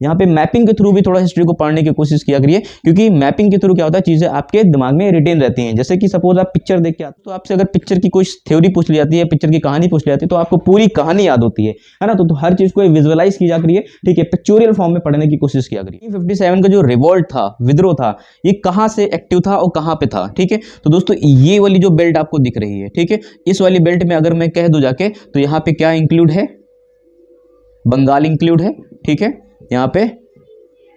यहाँ पे मैपिंग के थ्रू भी थोड़ा हिस्ट्री को पढ़ने की कोशिश किया करिए, क्योंकि मैपिंग के थ्रू क्या होता है, चीजें आपके दिमाग में रिटेन रहती हैं। जैसे कि सपोज आप पिक्चर देख के आते तो आपसे अगर पिक्चर की कोई थ्योरी पूछ ली जाती है, पिक्चर की कहानी पूछ ली जाती है, तो आपको पूरी कहानी याद होती है ना। तो हर चीज को विजुअलाइज की जा करिए, ठीक है, पिक्चोरियल फॉर्म में पढ़ने की कोशिश किया करिए। 57 का जो रिवोल्ट था, विद्रोह था, ये कहां से एक्टिव था और कहां पे था, ठीक है। तो दोस्तों ये वाली जो बेल्ट आपको दिख रही है, ठीक है, इस वाली बेल्ट में अगर मैं कह दूं जाके, तो यहाँ पे क्या इंक्लूड है, बंगाल इंक्लूड है, ठीक है, यहाँ पे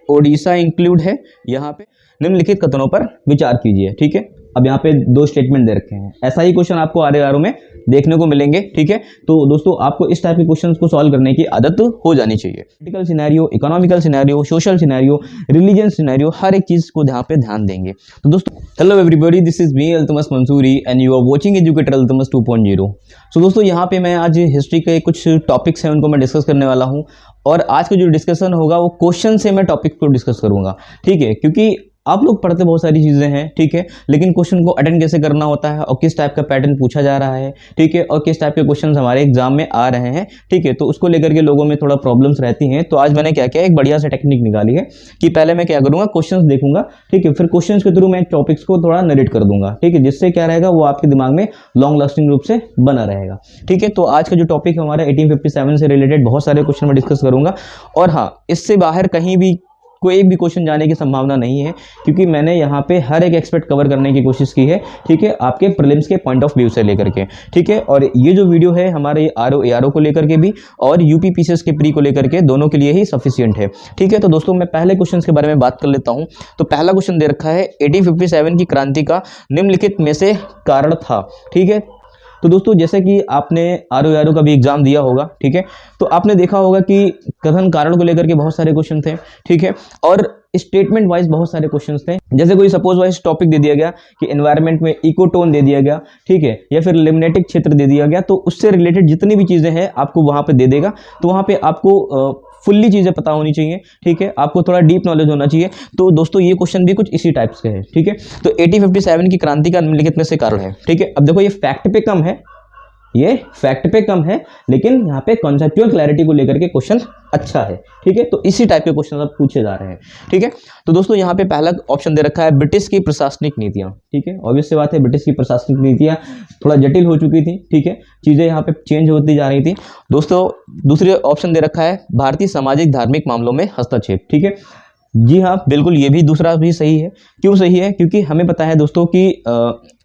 ओडिशा इंक्लूड है। यहाँ पे निम्नलिखित कथनों पर विचार कीजिए, ठीक है। अब यहाँ पे दो स्टेटमेंट दे रखे हैं, ऐसा ही क्वेश्चन आपको आर में देखने को मिलेंगे, ठीक है। तो दोस्तों आपको इस टाइप के क्वेश्चंस को सॉल्व करने की आदत हो जानी चाहिए। Political scenario, economical scenario, social scenario, religion scenario, हर एक चीज को यहाँ पे ध्यान देंगे। तो दोस्तों hello everybody, this is me Altamash Mansuri and you are watching educator Altamash 2.0। So दोस्तों यहाँ पे मैं आज हिस्ट्री के कुछ टॉपिक्स हैं उनको मैं डिस्कस करने वाला हूँ, और आज का जो डिस्कशन होगा वो क्वेश्चन से मैं टॉपिक को डिस्कस करूंगा, ठीक है। क्योंकि आप लोग पढ़ते बहुत सारी चीजें हैं, ठीक है, लेकिन क्वेश्चन को अटेंड कैसे करना होता है और किस टाइप का पैटर्न पूछा जा रहा है, ठीक है, और किस टाइप के क्वेश्चन हमारे एग्जाम में आ रहे हैं, ठीक है, तो उसको लेकर के लोगों में थोड़ा प्रॉब्लम्स रहती हैं। तो आज मैंने क्या किया, एक बढ़िया सा टेक्निक निकाली है कि पहले मैं क्या करूंगा, क्वेश्चंस देखूंगा, ठीक है, फिर क्वेश्चंस के थ्रू मैं टॉपिक्स को थोड़ा नरेट कर दूंगा, ठीक है, जिससे क्या रहेगा, वो आपके दिमाग में लॉन्ग लास्टिंग रूप से बना रहेगा, ठीक है। तो आज का जो टॉपिक है हमारा 1857 से रिलेटेड बहुत सारे क्वेश्चन मैं डिस्कस करूंगा, और हाँ, इससे बाहर कहीं भी कोई भी क्वेश्चन जाने की संभावना नहीं है, क्योंकि मैंने यहाँ पे हर एक एक्सपेक्ट कवर करने की कोशिश की है, ठीक है, आपके प्रीलिम्स के पॉइंट ऑफ व्यू से लेकर के, ठीक है। और ये जो वीडियो है हमारे आरओ एआरओ को लेकर के भी और यूपी पीसीएस के प्री को लेकर के, दोनों के लिए ही सफिशिएंट है, ठीक है। तो दोस्तों मैं पहले क्वेश्चन के बारे में बात कर लेता हूँ। तो पहला क्वेश्चन दे रखा है, 1857 की क्रांति का निम्नलिखित में से कारण था, ठीक है। तो दोस्तों जैसे कि आपने आरओ का भी एग्जाम दिया होगा, ठीक है, तो आपने देखा होगा कि कथन कारण को लेकर के बहुत सारे क्वेश्चन थे, ठीक है, और स्टेटमेंट वाइज बहुत सारे क्वेश्चंस थे। जैसे कोई सपोज वाइज टॉपिक दे दिया गया कि एनवायरनमेंट में इकोटोन दे दिया गया, ठीक है, या फिर लिम्नेटिक क्षेत्र दे दिया गया, तो उससे रिलेटेड जितनी भी चीजें हैं आपको वहां पे दे देगा। तो वहां पे आपको फुल्ली चीजें पता होनी चाहिए, ठीक है, आपको थोड़ा डीप नॉलेज होना चाहिए। तो दोस्तों ये क्वेश्चन भी कुछ इसी टाइप्स के हैं, ठीक है। तो 1857 की क्रांति का निम्नलिखित में से कारण है, ठीक है। अब देखो ये फैक्ट पे कम है, ये फैक्ट पे कम है, लेकिन यहाँ पे कॉन्सेप्चुअल क्लैरिटी को लेकर के क्वेश्चन अच्छा है, ठीक है। तो इसी टाइप के क्वेश्चन अब पूछे जा रहे हैं, ठीक है। तो दोस्तों यहाँ पे पहला ऑप्शन दे रखा है, ब्रिटिश की प्रशासनिक नीतियां, ठीक है, ऑब्वियस सी बात है, ब्रिटिश की प्रशासनिक नीतियां थोड़ा जटिल हो चुकी थी, ठीक है, चीजें यहाँ पे चेंज होती जा रही थी। दोस्तों दूसरे ऑप्शन दे रखा है, भारतीय सामाजिक धार्मिक मामलों में हस्तक्षेप, ठीक है। जी हाँ, बिल्कुल, ये भी दूसरा भी सही है। क्यों सही है? क्योंकि हमें पता है दोस्तों कि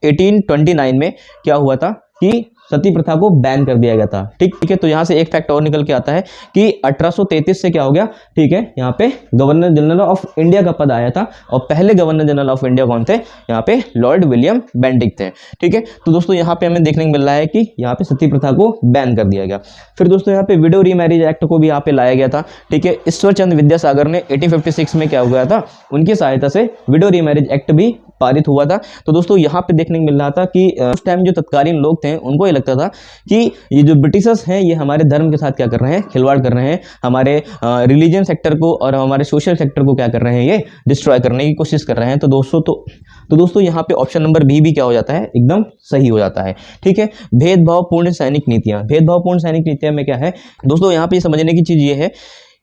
1829 में क्या हुआ था कि सती प्रथा को बैन कर दिया गया था, ठीक है। तो यहाँ से एक फैक्ट और निकल के आता है कि 1833 से क्या हो गया, ठीक है, यहाँ पे गवर्नर जनरल ऑफ इंडिया का पद आया था, और पहले गवर्नर जनरल ऑफ इंडिया कौन थे, यहाँ पे लॉर्ड विलियम बेंटिक थे, ठीक है। तो दोस्तों यहाँ पे हमें देखने को मिल रहा है कि यहाँ पे सती प्रथा को बैन कर दिया गया। फिर दोस्तों यहाँ पे विडो रीमैरिज एक्ट को भी यहाँ पे लाया गया था, ठीक है। ईश्वर चंद्र विद्यासागर ने 1856 में क्या हो गया था, उनकी सहायता से विडो रीमैरिज एक्ट भी पारित हुआ था। तो दोस्तों यहाँ पे देखने को मिल रहा था कि उस टाइम जो तत्कालीन लोग थे उनको ये लगता था कि ये जो ब्रिटिशर्स हैं ये हमारे धर्म के साथ क्या कर रहे हैं, खिलवाड़ कर रहे हैं, हमारे रिलीजन सेक्टर को और हमारे सोशल सेक्टर को क्या कर रहे हैं, ये डिस्ट्रॉय करने की कोशिश कर रहे हैं। तो दोस्तों यहाँ पे ऑप्शन नंबर बी भी क्या हो जाता है, एकदम सही हो जाता है, ठीक है। भेदभावपूर्ण सैनिक नीतियां, भेदभावपूर्ण सैनिक नीतियां में क्या है दोस्तों, यहाँ पे समझने की चीज ये है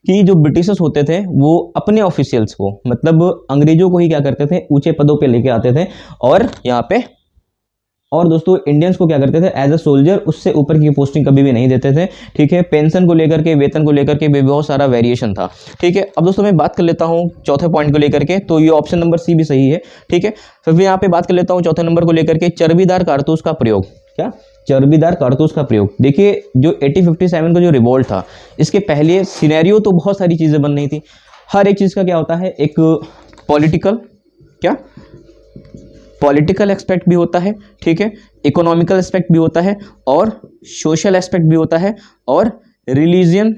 कि जो ब्रिटिशर्स होते थे वो अपने ऑफिशियल्स को, मतलब अंग्रेजों को ही क्या करते थे, ऊंचे पदों पे लेके आते थे, और यहाँ पे और दोस्तों इंडियंस को क्या करते थे, एज अ सोल्जर उससे ऊपर की पोस्टिंग कभी भी नहीं देते थे, ठीक है। पेंशन को लेकर के, वेतन को लेकर के भी बहुत सारा वेरिएशन था, ठीक है। अब दोस्तों मैं बात कर लेता हूँ चौथे पॉइंट को लेकर के, तो ये ऑप्शन नंबर सी भी सही है, ठीक है। फिर यहाँ पे बात कर लेता हूँ चौथे नंबर को लेकर के, चर्बीदार कारतूस का प्रयोग, क्या चर्बीदार कारतूस का प्रयोग। देखिए जो 1857 का जो रिवोल्ट था, इसके पहले सिनेरियो तो बहुत सारी चीजें बन रही थी। हर एक चीज का क्या होता है, एक पॉलिटिकल एस्पेक्ट भी होता है, ठीक है, इकोनॉमिकल एस्पेक्ट भी होता है, और सोशल एस्पेक्ट भी होता है, और रिलीजियन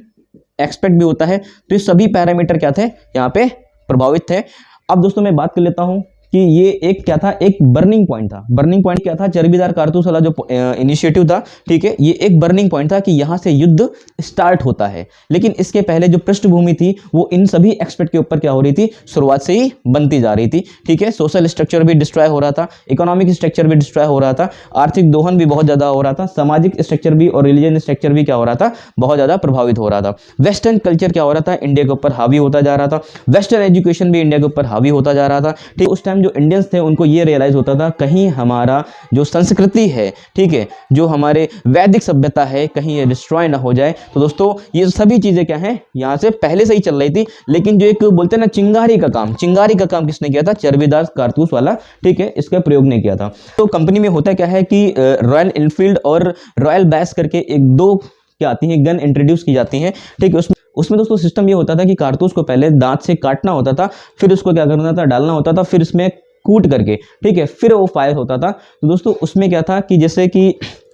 एस्पेक्ट भी होता है। तो ये सभी पैरामीटर क्या थे, यहाँ पे प्रभावित थे। अब दोस्तों मैं बात कर लेता हूँ कि ये एक क्या था, एक बर्निंग पॉइंट था। बर्निंग पॉइंट क्या था, चर्बीदार कारतूस वाला जो इनिशिएटिव था, ठीक है, ये एक बर्निंग पॉइंट था कि यहां से युद्ध स्टार्ट होता है। लेकिन इसके पहले जो पृष्ठभूमि थी वो इन सभी एक्सपेक्ट के ऊपर क्या हो रही थी, शुरुआत से ही बनती जा रही थी, ठीक है। सोशल स्ट्रक्चर भी डिस्ट्रॉय हो रहा था, इकोनॉमिक स्ट्रक्चर भी डिस्ट्रॉय हो रहा था, आर्थिक दोहन भी बहुत ज्यादा हो रहा था, सामाजिक स्ट्रक्चर भी और रिलीजन स्ट्रक्चर भी क्या हो रहा था, बहुत ज्यादा प्रभावित हो रहा था। वेस्टर्न कल्चर क्या हो रहा था, इंडिया के ऊपर हावी होता जा रहा था। वेस्टर्न एजुकेशन भी इंडिया के ऊपर हावी होता जा रहा था, ठीक। उस टाइम जो इंडियंस थे उनको ये रियलाइज होता था कहीं हमारा जो संस्कृति है, ठीक है, जो हमारे वैदिक सभ्यता है, कहीं ये डिस्ट्रॉय ना हो जाए। तो दोस्तों ये सभी चीजें क्या है, यहाँ से पहले से ही चल रही थी। लेकिन जो एक बोलते हैं ना चिंगारी का काम किसने किया था, चर्बीदार कारतूस वाला, ठीक है, इसका प्रयोग नहीं किया था। तो कंपनी में होता क्या है कि रॉयल इनफील्ड और रॉयल बैस करके एक दो क्या आती हैं गन इंट्रोड्यूस की जाती हैं, ठीक है। उसमें दोस्तों सिस्टम ये होता था कि कारतूस को पहले दांत से काटना होता था, फिर उसको क्या करना था, डालना होता था, फिर इसमें कूट करके, ठीक है, फिर वो फायर होता था। तो दोस्तों उसमें क्या था कि जैसे कि,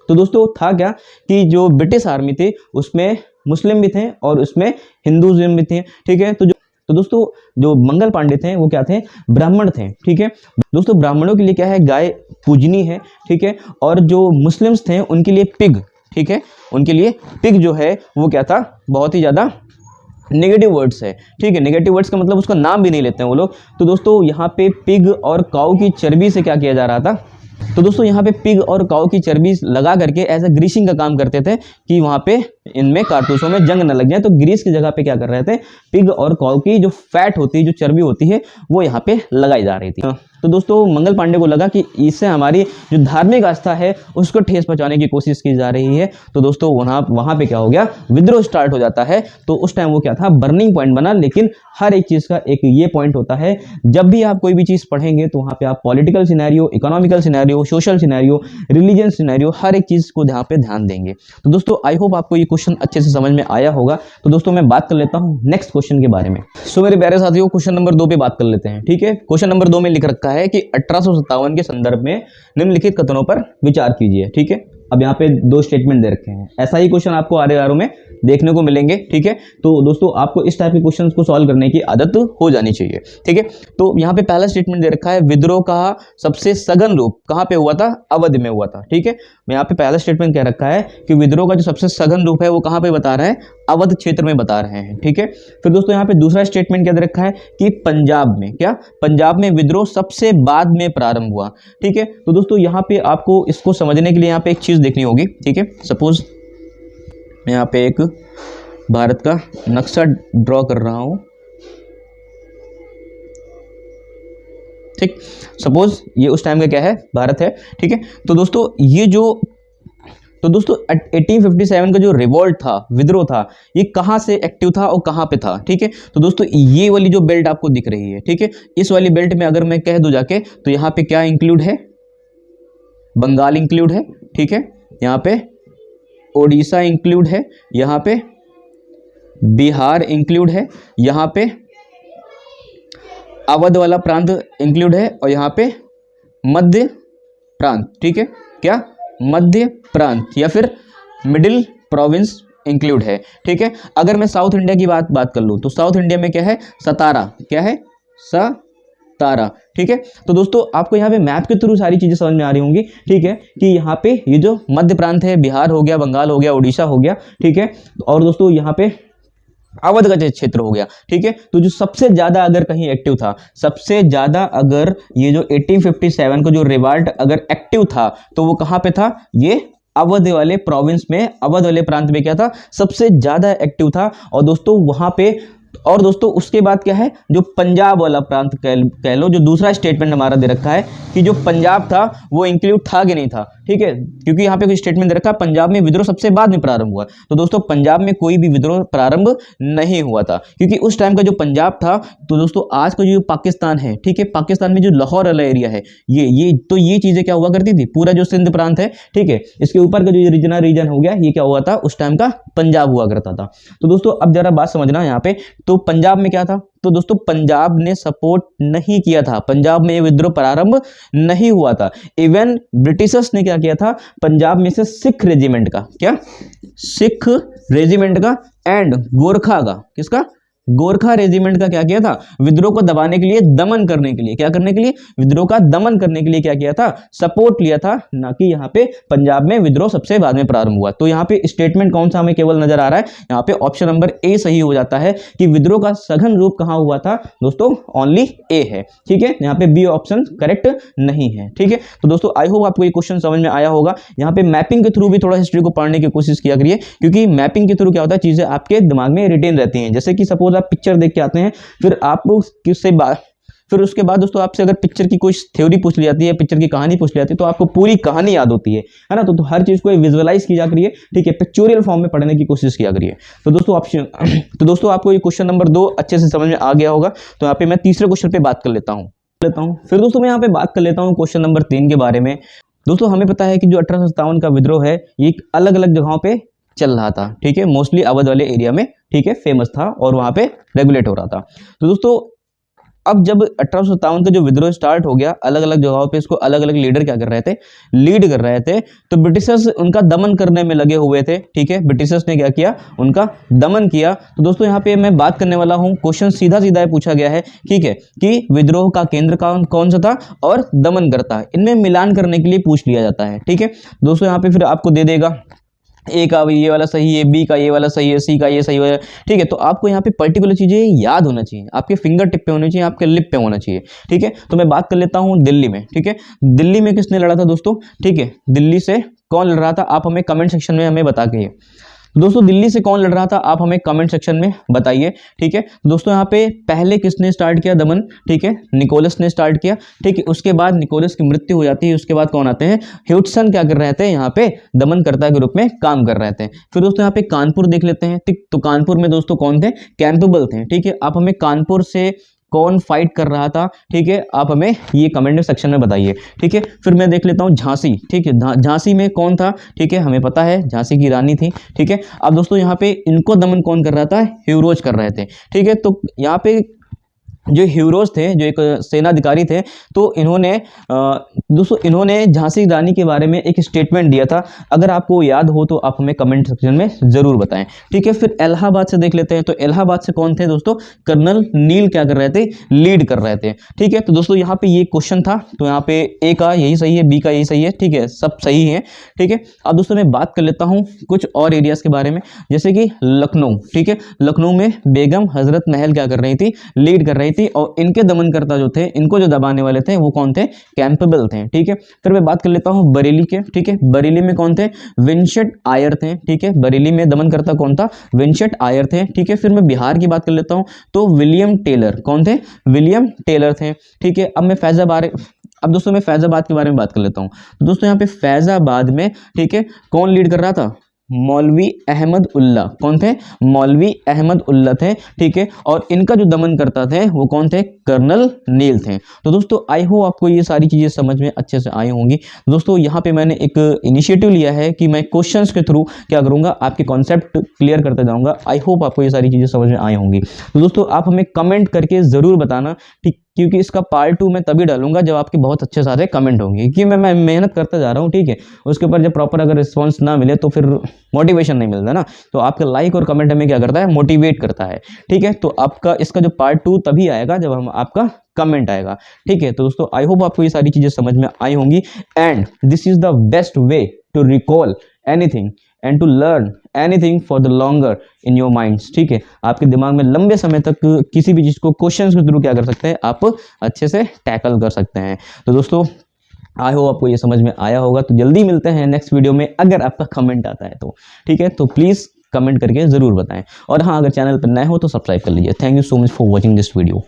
तो दोस्तों था क्या कि जो ब्रिटिश आर्मी थी उसमें मुस्लिम भी थे और उसमें हिंदुज़म भी थे, ठीक है। तो दोस्तों जो मंगल पांडे थे वो क्या थे, ब्राह्मण थे, ठीक है। दोस्तों ब्राह्मणों के लिए क्या है, गाय पूजनी है, ठीक है। और जो मुस्लिम्स थे उनके लिए पिग, ठीक है, उनके लिए पिग जो है वो क्या था, बहुत ही ज़्यादा नेगेटिव वर्ड्स है, ठीक है। नेगेटिव वर्ड्स का मतलब उसका नाम भी नहीं लेते हैं वो लोग। तो दोस्तों यहाँ पे पिग और काऊ की चर्बी से क्या किया जा रहा था, तो दोस्तों यहाँ पे पिग और काऊ की चर्बी लगा करके एज अ ग्रीसिंग का काम करते थे कि वहाँ पे इनमें कारतूसों में जंग न लग जाए। तो ग्रीस की जगह पे क्या कर रहे थे, पिग और काऊ की जो फैट होती है, जो चर्बी होती है, वो यहाँ पे लगाई जा रही थी। तो दोस्तों मंगल पांडे को लगा कि इससे हमारी जो धार्मिक आस्था है उसको ठेस पहुंचाने की कोशिश की जा रही है। तो दोस्तों वहां पे क्या हो गया, विद्रोह स्टार्ट हो जाता है। तो उस टाइम वो क्या था, बर्निंग पॉइंट बना। लेकिन हर एक चीज का एक ये पॉइंट होता है, जब भी आप कोई भी चीज पढ़ेंगे तो वहां पे आप political scenario, economical scenario, social scenario, religion scenario, हर एक चीज को यहाँ पे ध्यान देंगे। तो दोस्तों आई होप आपको ये क्वेश्चन अच्छे से समझ में आया होगा। तो दोस्तों मैं बात कर लेता हूँ नेक्स्ट क्वेश्चन के बारे में। सो मेरे प्यारे साथियों क्वेश्चन नंबर 2 पे बात कर लेते हैं, ठीक है। क्वेश्चन नंबर 2 में लिख रखा है कि 1857 के संदर्भ में निम्नलिखित कथनों पर विचार कीजिए, ठीक है। अब यहाँ पे 2 स्टेटमेंट दे रखे हैं, ऐसा ही क्वेश्चन आपको आर में देखने को मिलेंगे, ठीक है। तो दोस्तों आपको इस टाइप के क्वेश्चंस को सॉल्व करने की आदत हो जानी चाहिए, ठीक है। तो यहाँ पे पहला स्टेटमेंट दे रखा है, विद्रोह का सबसे सघन रूप कहाँ पे हुआ था, अवध में हुआ था, ठीक है। यहाँ पे पहला स्टेटमेंट कह रखा है कि विद्रोह का जो सबसे सघन रूप है वो कहाँ पे बता रहा है, अवध क्षेत्र में बता रहे हैं, ठीक है। फिर दोस्तों यहाँ पे दूसरा स्टेटमेंट क्या दे रखा है कि पंजाब में, क्या पंजाब में विद्रोह सबसे बाद में प्रारंभ हुआ, ठीक है। तो दोस्तों यहाँ पे आपको इसको समझने के लिए यहाँ पे एक चीज देखनी होगी, ठीक है। सपोज मैं यहाँ पे एक भारत का नक्शा ड्रॉ कर रहा हूं, ठीक। सपोज ये उस टाइम का क्या है, भारत है, ठीक है। तो दोस्तों ये जो, तो दोस्तों 1857 का जो रिवोल्ट था, विद्रोह था, ये कहां से एक्टिव था और कहां पे था, ठीक है। तो दोस्तों ये वाली जो बेल्ट आपको दिख रही है, ठीक है, इस वाली बेल्ट में अगर मैं कह दूं जाके तो यहाँ पे क्या इंक्लूड है, बंगाल इंक्लूड है, ठीक है। यहाँ पे ओडिशा इंक्लूड है, यहाँ पे बिहार इंक्लूड है, यहाँ पे अवध वाला प्रांत इंक्लूड है और यहाँ पे मध्य प्रांत, ठीक है, क्या मध्य प्रांत या फिर मिडिल प्रोविंस इंक्लूड है, ठीक है। अगर मैं साउथ इंडिया की बात कर लूँ तो साउथ इंडिया में क्या है, सतारा, क्या है, सतारा, ठीक है। तो दोस्तों आपको यहाँ पे मैप के थ्रू सारी चीजें समझ में आ रही होंगी, ठीक है, कि यहाँ पे ये जो मध्य प्रांत है, बिहार हो गया, बंगाल हो गया, उड़ीसा हो गया, ठीक है। और दोस्तों यहाँ पे अवध का क्षेत्र हो गया, ठीक है। तो जो सबसे ज्यादा अगर कहीं एक्टिव था, सबसे ज्यादा अगर ये जो 1857 को जो रिवॉल्ट अगर एक्टिव था तो वो कहां पे था, ये अवध वाले प्रोविंस में, अवध वाले प्रांत में क्या था, सबसे ज्यादा एक्टिव था। और दोस्तों वहां पे, और दोस्तों उसके बाद क्या है, जो पंजाब वाला प्रांत कह लो, जो दूसरा स्टेटमेंट हमारा दे रखा है कि जो पंजाब था वो इंक्लूड था कि नहीं था, ठीक है। क्योंकि यहाँ पे कोई स्टेटमेंट दे रखा है पंजाब में विद्रोह सबसे बाद में प्रारंभ हुआ। तो दोस्तों पंजाब में कोई भी विद्रोह प्रारंभ नहीं हुआ था, क्योंकि उस टाइम का जो पंजाब था, तो दोस्तों आज का जो पाकिस्तान है, ठीक है, पाकिस्तान में जो लाहौर वाला एरिया है, ये चीजें क्या हुआ करती थी, पूरा जो सिंध प्रांत है, ठीक है, इसके ऊपर का जो रीजन हो गया, ये क्या हुआ था, उस टाइम का पंजाब हुआ करता था। तो दोस्तों अब जरा बात समझना यहाँ पे, तो पंजाब में क्या था, तो दोस्तों पंजाब ने सपोर्ट नहीं किया था, पंजाब में ये विद्रोह प्रारंभ नहीं हुआ था। इवन ब्रिटिशर्स ने क्या किया था, पंजाब में से सिख रेजिमेंट का, क्या सिख रेजिमेंट का एंड गोरखा का, किसका, गोरखा रेजिमेंट का क्या किया था, विद्रोह को दबाने के लिए, दमन करने के लिए, क्या करने के लिए, विद्रोह का दमन करने के लिए क्या किया था, सपोर्ट लिया था, ना कि यहाँ पे पंजाब में विद्रोह सबसे बाद में प्रारंभ हुआ। तो यहाँ पे स्टेटमेंट कौन सा हमें केवल नजर आ रहा है, यहाँ पे ऑप्शन नंबर ए सही हो जाता है कि विद्रोह का सघन रूप कहां हुआ था दोस्तों, ओनली ए है। ठीक है, यहाँ पे बी ऑप्शन करेक्ट नहीं है। ठीक है, तो दोस्तों आई होप आपको ये क्वेश्चन समझ में आया होगा। यहाँ पे मैपिंग के थ्रू भी थोड़ा हिस्ट्री को पढ़ने की कोशिश किया करिए, क्योंकि मैपिंग के थ्रू क्या होता है, चीजें आपके दिमाग में रिटेन रहती हैं। जैसे कि सपोज आप पिक्चर देख के आते हैं, फिर उसके बाद दोस्तों आपसे अगर पिक्चर की कोई थ्योरी पूछ ली जाती है, पिक्चर की कहानी पूछ ली जाती है, तो आपको पूरी कहानी याद होती है ना। तो हर चीज को विजुअलाइज की जा करिए, ठीक है, पिक्चोरियल फॉर्म में पढ़ने की कोशिश किया करिए। तो दोस्तों आपको ये क्वेश्चन नंबर 2 अच्छे से समझ में आ गया होगा। तो यहाँ पे मैं तीसरे क्वेश्चन पे बात कर लेता हूँ। फिर दोस्तों मैं यहाँ पे बात कर लेता हूँ क्वेश्चन नंबर 3 के बारे में। दोस्तों हमें पता है कि जो 1857 का विद्रोह है, ये अलग अलग जगहों पे चल रहा था। ठीक है, मोस्टली अवध वाले एरिया में, ठीक है, फेमस था और वहां पे रेगुलेट हो रहा था। तो दोस्तों अब जब 1857 का जो विद्रोह स्टार्ट हो गया, अलग अलग जगहों पे इसको अलग अलग लीडर क्या कर रहे थे, लीड कर रहे थे। तो ब्रिटिशर्स उनका दमन करने में लगे हुए थे। ठीक है, ब्रिटिशर्स ने क्या किया, उनका दमन किया। तो दोस्तों यहाँ पे मैं बात करने वाला हूँ, क्वेश्चन सीधा सीधा पूछा गया है, ठीक है, कि विद्रोह का केंद्र कौन सा था और दमन करता, इनमें मिलान करने के लिए पूछ लिया जाता है। ठीक है दोस्तों, यहाँ पे फिर आपको दे देगा ए का ये वाला सही है, बी का ये वाला सही है, सी का ये सही है। ठीक है, तो आपको यहाँ पे पर्टिकुलर चीजें याद होना चाहिए, आपके फिंगर टिप पे होनी चाहिए, आपके लिप पे होना चाहिए। ठीक है, तो मैं बात कर लेता हूँ दिल्ली में। ठीक है, दिल्ली में किसने लड़ा था दोस्तों, ठीक है, दिल्ली से कौन लड़ रहा था, आप हमें कमेंट सेक्शन में हमें बता के। दोस्तों दिल्ली से कौन लड़ रहा था, आप हमें कमेंट सेक्शन में बताइए। ठीक है, दोस्तों यहाँ पे पहले किसने स्टार्ट किया दमन, ठीक है, निकोलस ने स्टार्ट किया। ठीक है, उसके बाद निकोलस की मृत्यु हो जाती है, उसके बाद कौन आते हैं, ह्यूडसन क्या कर रहे थे, यहाँ पे दमनकर्ता के रूप में काम कर रहे थे। फिर दोस्तों यहाँ पे कानपुर देख लेते हैं। ठीक, तो कानपुर में दोस्तों कौन थे, कैंपेबल थे। ठीक है, आप हमें कानपुर से कौन फाइट कर रहा था, ठीक है, आप हमें ये कमेंट सेक्शन में बताइए। ठीक है, फिर मैं देख लेता हूँ झांसी। ठीक है, झांसी में कौन था, ठीक है, हमें पता है झांसी की रानी थी। ठीक है, अब दोस्तों यहाँ पे इनको दमन कौन कर रहा था, ह्यूरोज कर रहे थे। ठीक है, तो यहाँ पे जो हीरोज थे, जो एक सेनाधिकारी थे, तो इन्होंने दोस्तों इन्होंने झांसी रानी के बारे में एक स्टेटमेंट दिया था। अगर आपको याद हो तो आप हमें कमेंट सेक्शन में जरूर बताएं। ठीक है, फिर इलाहाबाद से देख लेते हैं। तो इलाहाबाद से कौन थे दोस्तों, कर्नल नील क्या कर रहे थे, लीड कर रहे थे। ठीक है, तो दोस्तों यहाँ पे ये क्वेश्चन था, तो यहाँ पे ए का यही सही है, बी का यही सही है। ठीक है, सब सही है। ठीक है, अब दोस्तों मैं बात कर लेता हूँ कुछ और एरियाज के बारे में, जैसे कि लखनऊ। ठीक है, लखनऊ में बेगम हजरत महल क्या कर रही थी, लीड कर रही थी, और इनके दमनकर्ता जो थे, इनको जो दबाने वाले थे, वो कौन थे, कैंपेबल थे। ठीक है, फिर मैं बात कर लेता हूं बरेली के। ठीक है, बरेली में कौन थे, विंसेंट आयर थे। ठीक है, बरेली में दमनकर्ता कौन था, विंसेंट आयर थे। ठीक है, फिर मैं बिहार की बात कर लेता हूं, तो विलियम टेलर कौन थे, विलियम टेलर थे। ठीक है, अब दोस्तों मैं फैजाबाद के बारे में बात कर लेता हूं। तो दोस्तों यहाँ पे फैजाबाद में, ठीक है, कौन लीड कर रहा था, मौलवी अहमद उल्ला। कौन थे, मौलवी अहमद उल्ला थे। ठीक है, और इनका जो दमन करता थे वो कौन थे, कर्नल नील थे। तो दोस्तों आई होप आपको ये सारी चीजें समझ में अच्छे से आई होंगी। दोस्तों यहाँ पे मैंने एक इनिशिएटिव लिया है कि मैं क्वेश्चंस के थ्रू क्या करूंगा, आपके कॉन्सेप्ट क्लियर करते जाऊंगा। आई होप आपको ये सारी चीजें समझ में आई होंगी। तो दोस्तों आप हमें कमेंट करके जरूर बताना, ठीक, क्योंकि इसका पार्ट 2 मैं तभी डालूंगा जब आपके बहुत अच्छे सारे कमेंट होंगे, क्योंकि मैं मेहनत करता जा रहा हूँ। ठीक है, उसके ऊपर जब प्रॉपर अगर रिस्पॉन्स ना मिले तो फिर मोटिवेशन नहीं मिलता ना। तो आपका लाइक और कमेंट हमें क्या करता है, मोटिवेट करता है। ठीक है, तो आपका इसका जो पार्ट 2 तभी आएगा जब हम आपका कमेंट आएगा। ठीक है, तो दोस्तों आई होप आपको ये सारी चीजें समझ में आई होंगी। And this is the best way to recall anything and to learn anything for the longer in your minds. ठीक है, आपके दिमाग में लंबे समय तक किसी भी चीज को क्वेश्चंस के थ्रू क्या कर सकते हैं, आप अच्छे से टैकल कर सकते हैं। तो दोस्तों आई होप आपको ये समझ में आया होगा। तो जल्दी मिलते हैं नेक्स्ट वीडियो में, अगर आपका कमेंट आता है तो। ठीक है, तो प्लीज कमेंट करके जरूर बताएं, और हाँ, अगर चैनल पर नए हो तो सब्सक्राइब कर लीजिए। Thank you so much for watching this video.